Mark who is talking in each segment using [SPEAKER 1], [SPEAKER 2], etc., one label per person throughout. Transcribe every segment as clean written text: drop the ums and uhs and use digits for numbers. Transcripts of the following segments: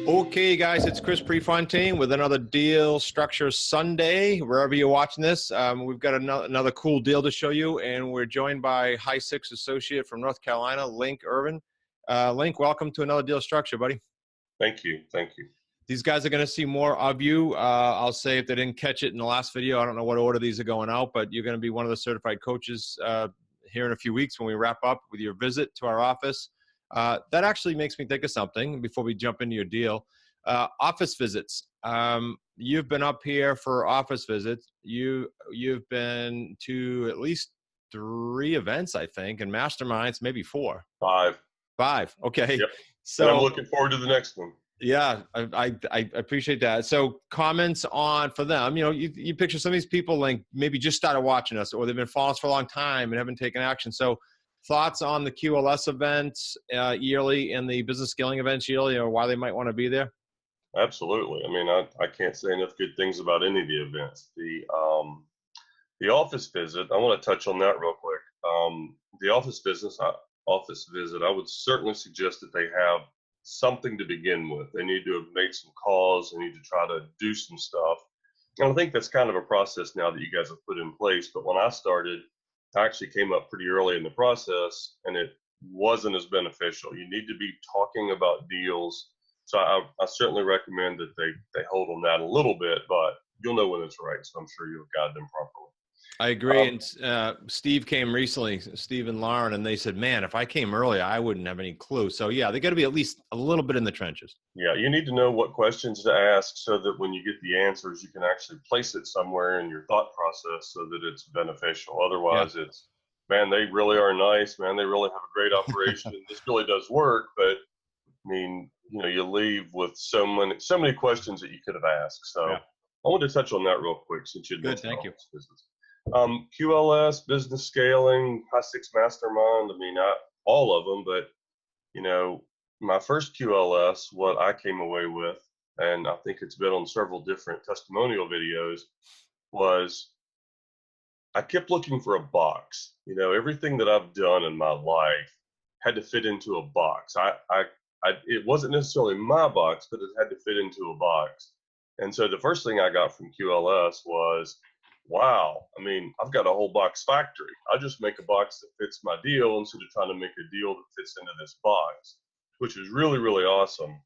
[SPEAKER 1] Okay, guys, it's Chris Prefontaine with another Deal Structure Sunday. Wherever you're watching this, we've got another cool deal to show you, and we're joined by High Six Associate from North Carolina, Link Ervin. Link, welcome to another Deal Structure, buddy.
[SPEAKER 2] Thank you. Thank you.
[SPEAKER 1] These guys are going to see more of you. I'll say if they didn't catch it in the last video, I don't know what order these are going out, but you're going to be one of the certified coaches here in a few weeks when we wrap up with your visit to our office. That actually makes me think of something before we jump into your deal. Office visits. You've been up here for office visits. You've been to at least 3 events, I think, and masterminds, maybe 4.
[SPEAKER 2] 5.
[SPEAKER 1] Okay.
[SPEAKER 2] Yep.
[SPEAKER 1] So
[SPEAKER 2] and I'm looking forward to the next one.
[SPEAKER 1] Yeah, I appreciate that. So comments on for them, you picture some of these people like maybe just started watching us, or they've been following us for a long time and haven't taken action. So thoughts on the QLS events yearly and the business scaling events yearly, or why they might want to be there?
[SPEAKER 2] Absolutely. I mean, I can't say enough good things about any of the events. The office visit, I want to touch on that real quick. The office visit, I would certainly suggest that they have something to begin with. They need to have made some calls. They need to try to do some stuff. And I think that's kind of a process now that you guys have put in place. But when I started, I actually came up pretty early in the process, and it wasn't as beneficial. You need to be talking about deals. So I certainly recommend that they hold on that a little bit, but you'll know when it's right. So I'm sure you'll guide them properly.
[SPEAKER 1] I agree. And Steve came recently, Steve and Lauren, and they said, man, if I came earlier, I wouldn't have any clue. So yeah, they got to be at least a little bit in the trenches.
[SPEAKER 2] Yeah, you need to know what questions to ask so that when you get the answers, you can actually place it somewhere in your thought process so that it's beneficial. Otherwise, It's, man, they really are nice. Man, they really have a great operation. And this really does work. But I mean, you leave with so many questions that you could have asked. So I want to touch on that real quick since you
[SPEAKER 1] Good, thank you.
[SPEAKER 2] QLS, business scaling, High Six Mastermind. I mean, all of them, but my first QLS, what I came away with, and I think it's been on several different testimonial videos, was I kept looking for a box. Everything that I've done in my life had to fit into a box. It wasn't necessarily my box, but it had to fit into a box. And so the first thing I got from QLS was, wow, I mean, I've got a whole box factory. I just make a box that fits my deal instead of trying to make a deal that fits into this box, which is really, really awesome.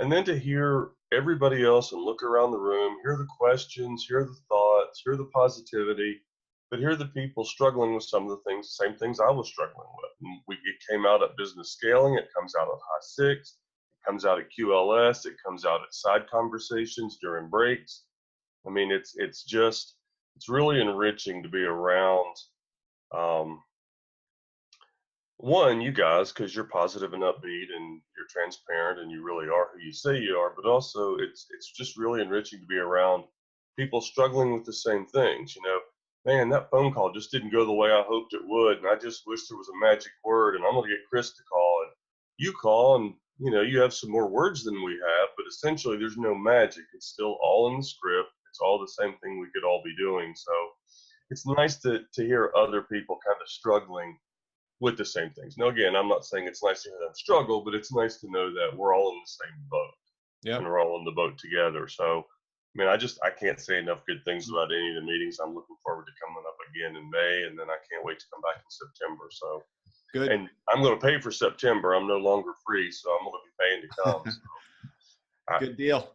[SPEAKER 2] And then to hear everybody else and look around the room, hear the questions, hear the thoughts, hear the positivity, but hear the people struggling with some of the same things I was struggling with. And it came out at business scaling, it comes out at High Six, it comes out at QLS, it comes out at side conversations during breaks. I mean, it's really enriching to be around, one, you guys, because you're positive and upbeat and you're transparent and you really are who you say you are, but also it's just really enriching to be around people struggling with the same things. Man, that phone call just didn't go the way I hoped it would, and I just wish there was a magic word, and I'm going to get Chris to call, and you call, and you have some more words than we have, but essentially there's no magic. It's still all in the script. It's all the same thing we could all be doing. So it's nice to hear other people kind of struggling with the same things. Now, again, I'm not saying it's nice to hear them struggle, but it's nice to know that we're all in the same boat. Yeah. And we're all in the boat together. So, I mean, I can't say enough good things about any of the meetings. I'm looking forward to coming up again in May, and then I can't wait to come back in September. So good. And I'm going to pay for September. I'm no longer free, so I'm going to be paying to come. So.
[SPEAKER 1] Good deal.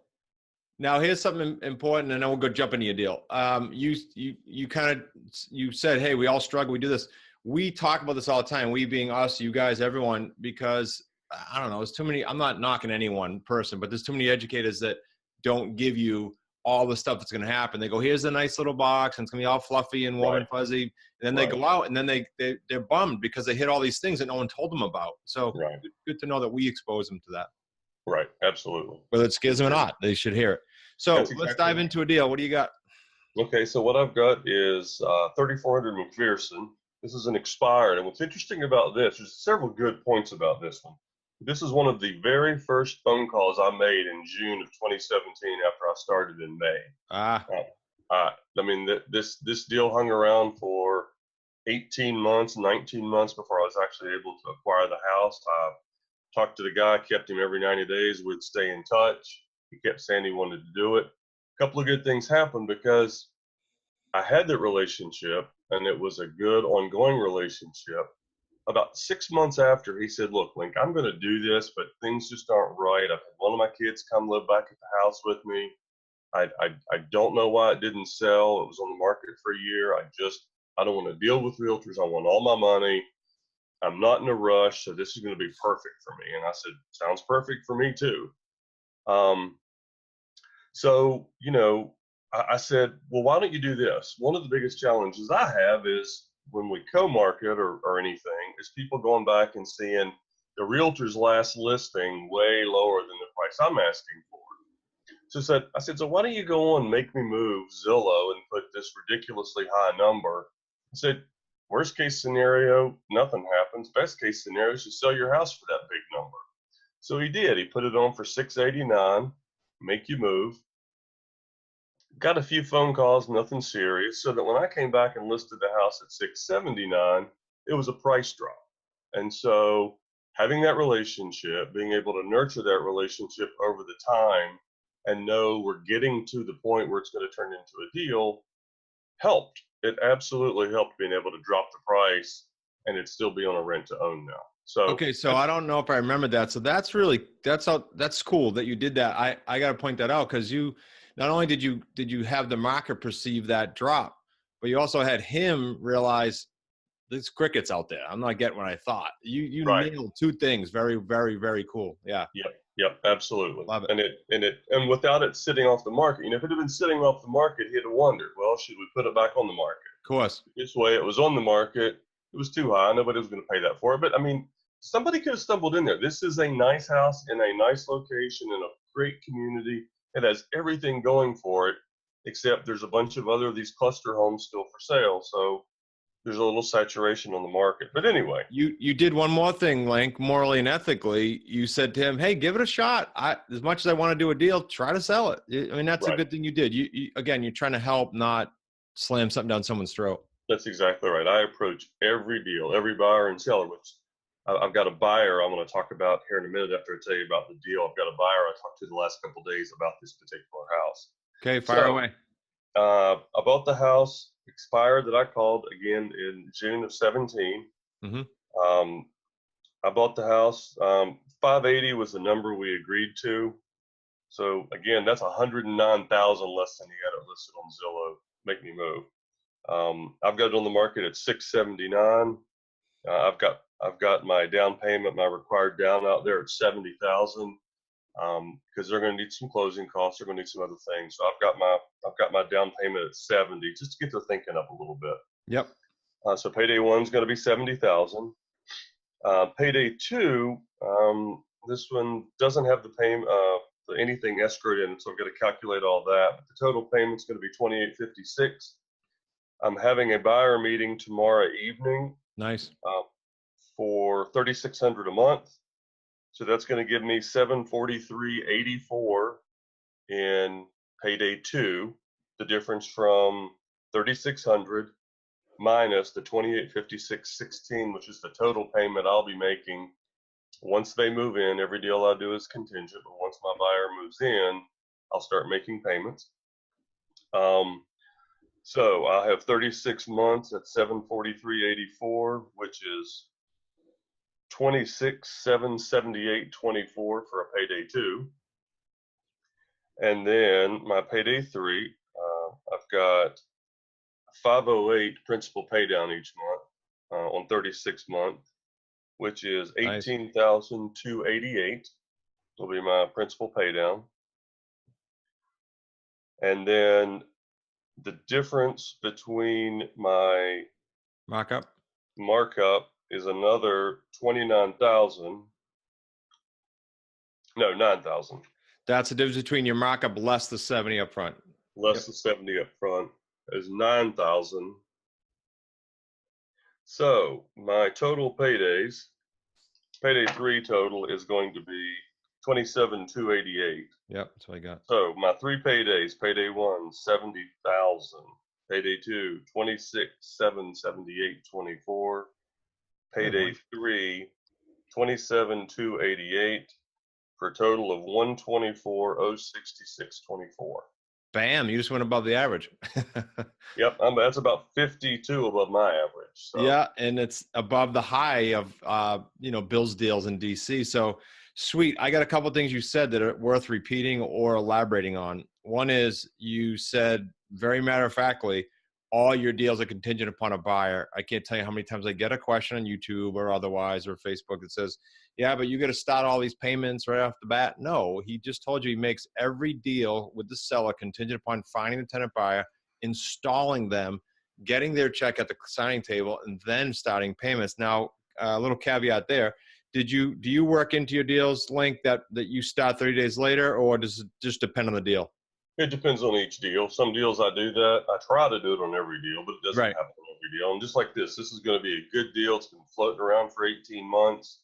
[SPEAKER 1] Now here's something important, and then we'll go jump into your deal. You said, hey, we all struggle. We do this. We talk about this all the time. We being us, you guys, everyone, because I don't know, there's too many. I'm not knocking any one person, but there's too many educators that don't give you all the stuff that's going to happen. They go, here's a nice little box, and it's going to be all fluffy and warm and fuzzy. And then they go out, and then they're bummed because they hit all these things that no one told them about. So good to know that we expose them to that.
[SPEAKER 2] Right. Absolutely.
[SPEAKER 1] Whether it scares them or not, they should hear it. So let's dive into a deal. What do you got?
[SPEAKER 2] Okay. So what I've got is 3400 McPherson. This is an expired. And what's interesting about this, there's several good points about this one. This is one of the very first phone calls I made in June of 2017 after I started in May. I mean, this deal hung around for 18 months, 19 months before I was actually able to acquire the house. I talked to the guy, kept him every 90 days, would stay in touch. He kept saying he wanted to do it. A couple of good things happened because I had that relationship and it was a good ongoing relationship. About 6 months after, he said, "Look, Link, I'm going to do this, but things just aren't right. I've had one of my kids come live back at the house with me. I don't know why it didn't sell. It was on the market for a year. I don't want to deal with realtors. I want all my money. I'm not in a rush, so this is going to be perfect for me." And I said, "Sounds perfect for me too." Um, so, I said, "Well, why don't you do this?" One of the biggest challenges I have is when we co-market or anything is people going back and seeing the realtor's last listing way lower than the price I'm asking for. So I said, "So why don't you go on Make Me Move Zillow and put this ridiculously high number?" I said, "Worst case scenario, nothing happens. Best case scenario is you sell your house for that big number." So he did. He put it on for 689, Make You Move. Got a few phone calls, nothing serious. So that when I came back and listed the house at 679, it was a price drop. And so having that relationship, being able to nurture that relationship over the time and know we're getting to the point where it's going to turn into a deal helped. It absolutely helped being able to drop the price and it still be on a rent to own now. So
[SPEAKER 1] Okay, so I don't know if I remember that. So that's cool that you did that. I got to point that out because you not only did you have the market perceive that drop, but you also had him realize there's crickets out there. I'm not getting what I thought. You
[SPEAKER 2] right.
[SPEAKER 1] nailed two things. Very, very, very cool. Yeah.
[SPEAKER 2] Yep, absolutely.
[SPEAKER 1] Love it.
[SPEAKER 2] And without it sitting off the market, if it had been sitting off the market, he'd have wondered, well, should we put it back on the market?
[SPEAKER 1] Of course.
[SPEAKER 2] This way, it was on the market. It was too high. Nobody was going to pay that for it. But somebody could have stumbled in there. This is a nice house in a nice location in a great community. It has everything going for it, except there's a bunch of other of these cluster homes still for sale. So there's a little saturation on the market. But anyway,
[SPEAKER 1] you did one more thing, Link, morally and ethically. You said to him, "Hey, give it a shot. As much as I want to do a deal, try to sell it." I mean, that's a
[SPEAKER 2] right.
[SPEAKER 1] good thing you did. Again, you're trying to help, not slam something down someone's throat.
[SPEAKER 2] That's exactly right. I approach every deal, every buyer and seller, which I've got a buyer I'm going to talk about here in a minute after I tell you about the deal. I've got a buyer I talked to the last couple of days about this particular house.
[SPEAKER 1] Okay, fire
[SPEAKER 2] So
[SPEAKER 1] away.
[SPEAKER 2] I bought the house, expired that I called again in June of 17.
[SPEAKER 1] Mm-hmm.
[SPEAKER 2] I bought the house. 580 was the number we agreed to. So again, that's 109,000 less than he had it listed on Zillow. Make Me Move. I've got it on the market at 679. I've got my down payment, my required down out there at 70,000. Because they're going to need some closing costs. They're going to need some other things. So I've got my down payment at 70, just to get their thinking up a little bit.
[SPEAKER 1] Yep.
[SPEAKER 2] So payday one is going to be 70,000. Payday two, this one doesn't have the payment, anything escrowed in it, so I've got to calculate all that. But the total payment is going to be 2856. I'm having a buyer meeting tomorrow evening.
[SPEAKER 1] Nice.
[SPEAKER 2] For 3,600 a month. So that's going to give me 743.84 in payday two. The difference from 3,600 minus the 2856.16, which is the total payment I'll be making once they move in. Every deal I do is contingent, but once my buyer moves in, I'll start making payments. So I have 36 months at 743.84, which is 26,778.24 for a payday two. And then my payday three, I've got 508 principal pay down each month on 36 months, which is 18,288 will be my principal pay down. And then the difference between my
[SPEAKER 1] Markup.
[SPEAKER 2] markup is another 29,000. No, 9,000.
[SPEAKER 1] That's the difference between your markup less the 70 up front.
[SPEAKER 2] Less than 70 up front is 9,000. So my total paydays, payday three total is going to be 27,288.
[SPEAKER 1] Yep, that's what I got.
[SPEAKER 2] So my three paydays, payday one, 70,000. Payday 2, 26,778.24.
[SPEAKER 1] Good
[SPEAKER 2] Payday
[SPEAKER 1] one.
[SPEAKER 2] 3, 27,288 for a total of 124,066.24.
[SPEAKER 1] Bam, you just went above the average.
[SPEAKER 2] Yep, that's about 52 above my average. So
[SPEAKER 1] Yeah, and it's above the high of Bill's deals in DC. So sweet. I got a couple of things you said that are worth repeating or elaborating on. One is you said very matter of factly, all your deals are contingent upon a buyer. I can't tell you how many times I get a question on YouTube or otherwise or Facebook that says, yeah, but you got to start all these payments right off the bat. No, he just told you he makes every deal with the seller contingent upon finding the tenant buyer, installing them, getting their check at the signing table, and then starting payments. Now, a little caveat there. Do you work into your deals, Link, that you start 30 days later, or does it just depend on the deal?
[SPEAKER 2] it depends on each deal. Some deals I do that. I try to do it on every deal, but it doesn't
[SPEAKER 1] Right.
[SPEAKER 2] happen on every deal. And just like this is going to be a good deal. It's been floating around for 18 months.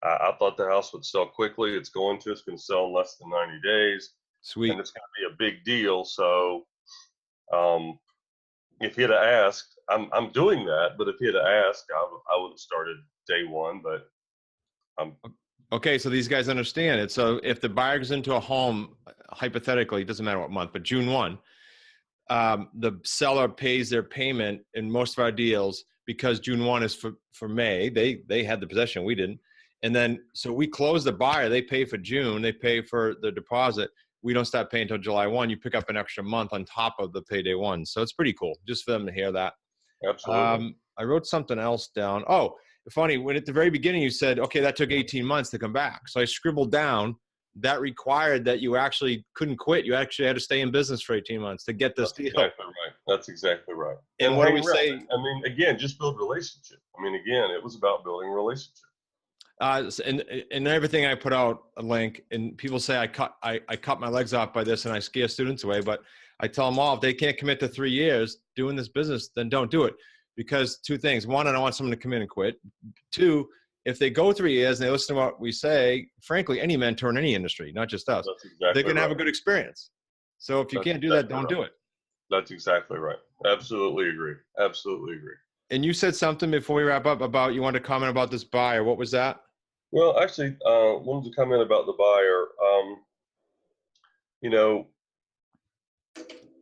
[SPEAKER 2] I thought the house would sell quickly. It's going to. It's going to sell in less than 90 days.
[SPEAKER 1] Sweet.
[SPEAKER 2] And it's going to be a big deal. So if he had asked, I'm doing that, but if he had asked, I would have started day one. But
[SPEAKER 1] Okay, so these guys understand it. So if the buyer goes into a home, hypothetically, it doesn't matter what month, but June 1, the seller pays their payment in most of our deals because June 1 is for May. They had the possession, we didn't. And then, so we close the buyer, they pay for June, they pay for the deposit. We don't start paying until July 1. You pick up an extra month on top of the payday one. So it's pretty cool just for them to hear that.
[SPEAKER 2] absolutely.
[SPEAKER 1] I wrote something else down. Oh, funny. When at the very beginning you said, okay, that took 18 months to come back. So I scribbled down that required that you actually couldn't quit. You actually had to stay in business for 18 months to get this
[SPEAKER 2] That's
[SPEAKER 1] deal.
[SPEAKER 2] exactly right. That's exactly right.
[SPEAKER 1] And
[SPEAKER 2] And
[SPEAKER 1] what do
[SPEAKER 2] hang
[SPEAKER 1] we
[SPEAKER 2] around.
[SPEAKER 1] say?
[SPEAKER 2] I mean, again, just build relationship. I mean, again, it was about building a relationship.
[SPEAKER 1] And everything I put out a link, and people say I cut my legs off by this and I scare students away, but I tell them all, if they can't commit to 3 years doing this business, then don't do it. Because two things: one, I don't want someone to come in and quit. Two, if they go 3 years and they listen to what we say, frankly, any mentor in any industry, not just us,
[SPEAKER 2] That's
[SPEAKER 1] they're
[SPEAKER 2] exactly
[SPEAKER 1] going to have a
[SPEAKER 2] right.
[SPEAKER 1] good experience. So if you
[SPEAKER 2] That's
[SPEAKER 1] can't do that,
[SPEAKER 2] exactly
[SPEAKER 1] don't
[SPEAKER 2] right.
[SPEAKER 1] do it.
[SPEAKER 2] That's exactly right. Absolutely agree. Absolutely agree.
[SPEAKER 1] And you said something before we wrap up about you wanted to comment about this buyer. What was that?
[SPEAKER 2] Well, actually, wanted to comment about the buyer. You know,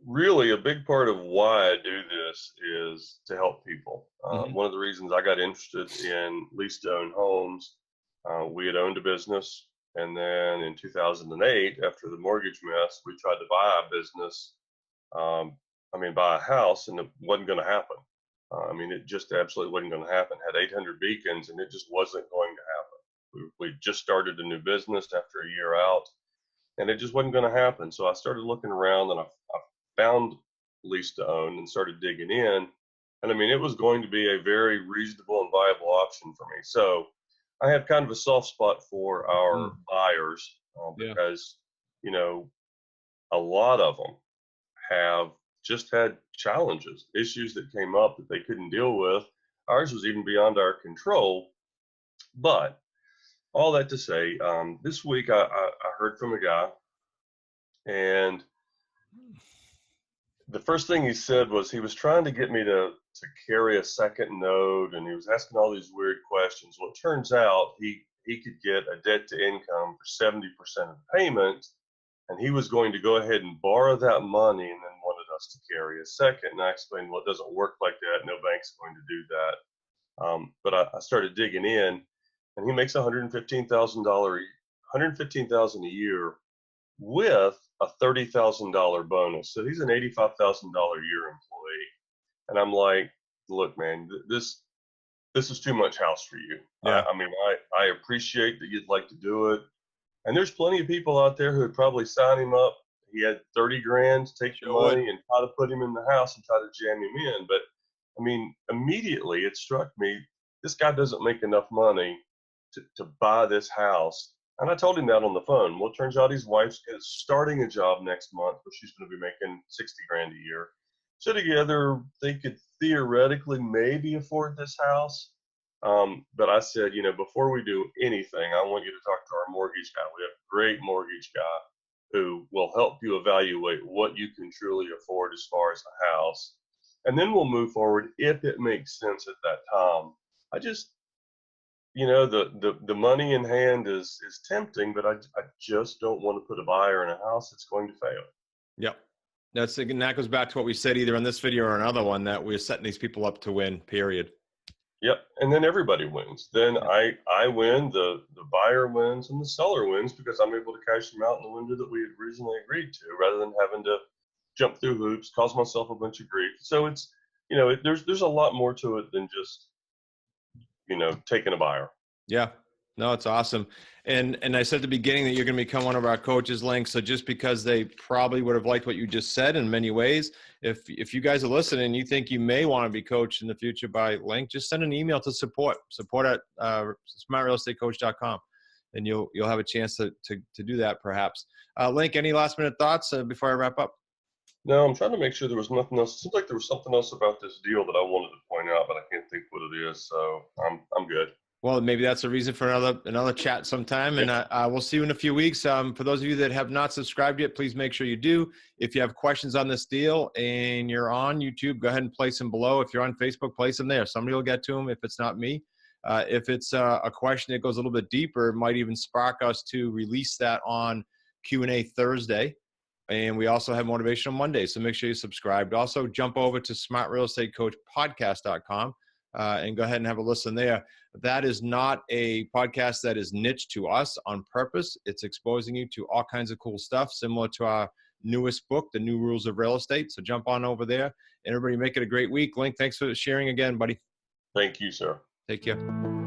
[SPEAKER 2] really a big part of why I do this is to help people.
[SPEAKER 1] Mm-hmm.
[SPEAKER 2] One of the reasons I got interested in lease to own homes, we had owned a business. And then in 2008, after the mortgage mess, we tried to buy a business, buy a house, and it wasn't going to happen. It just absolutely wasn't going to happen. Had 800 beacons, and it just wasn't going to happen. We just started a new business after a year out, and it just wasn't going to happen. So I started looking around, and I found lease to own and started digging in. And it was going to be a very reasonable and viable option for me. So I have kind of a soft spot for our buyers
[SPEAKER 1] Yeah.
[SPEAKER 2] because, a lot of them have just had challenges, issues that came up that they couldn't deal with. Ours was even beyond our control. But all that to say, this week I heard from a guy, and the first thing he said was he was trying to get me to carry a second node, and he was asking all these weird questions. Well, it turns out he could get a debt to income for 70% of the payment, and he was going to go ahead and borrow that money and then wanted us to carry a second. And I explained, well, it doesn't work like that. No bank's going to do that. But I started digging in, and he makes $115,000 a year with a $30,000 bonus. So he's an $85,000 a year employee. And I'm like, look, man, this is too much house for you.
[SPEAKER 1] Yeah.
[SPEAKER 2] I appreciate that you'd like to do it. And there's plenty of people out there who would probably sign him up. He had 30 grand to take the money and try to put him in the house and try to jam him in. But immediately it struck me, this guy doesn't make enough money to buy this house. And I told him that on the phone. Well, it turns out his wife's starting a job next month where she's going to be making 60 grand a year. So together they could theoretically maybe afford this house. But I said, before we do anything, I want you to talk to our mortgage guy. We have a great mortgage guy who will help you evaluate what you can truly afford as far as the house. and then we'll move forward if it makes sense at that time. I just, the money in hand is tempting, but I just don't want to put a buyer in a house that's going to fail.
[SPEAKER 1] Yep. And that goes back to what we said either in this video or another one, that we're setting these people up to win, period.
[SPEAKER 2] Yep. And then everybody wins. Then
[SPEAKER 1] Yep.
[SPEAKER 2] I win, the buyer wins, and the seller wins because I'm able to cash them out in the window that we had originally agreed to, rather than having to jump through hoops, cause myself a bunch of grief. So it's, there's a lot more to it than just, taking a buyer.
[SPEAKER 1] Yeah. No, it's awesome. And I said at the beginning that you're going to become one of our coaches, Link. So just because they probably would have liked what you just said in many ways, if you guys are listening and you think you may want to be coached in the future by Link, just send an email to support at smartrealestatecoach.com, and you'll have a chance to do that perhaps. Link, any last minute thoughts before I wrap up?
[SPEAKER 2] No, I'm trying to make sure there was nothing else. It seems like there was something else about this deal that I wanted to point out, but I can't think what it is. So I'm good.
[SPEAKER 1] Well, maybe that's a reason for another chat sometime, and we'll see you in a few weeks. For those of you that have not subscribed yet, please make sure you do. If you have questions on this deal and you're on YouTube, go ahead and place them below. If you're on Facebook, place them there. Somebody will get to them if it's not me. If it's a question that goes a little bit deeper, it might even spark us to release that on Q&A Thursday. And we also have Motivational Monday, so make sure you subscribe. Also, jump over to smartrealestatecoachpodcast.com and go ahead and have a listen there. That is not a podcast that is niche to us on purpose. It's exposing you to all kinds of cool stuff, similar to our newest book, The New Rules of Real Estate. So jump on over there. And everybody make it a great week. Link, thanks for sharing again, buddy.
[SPEAKER 2] Thank you, sir.
[SPEAKER 1] Take care.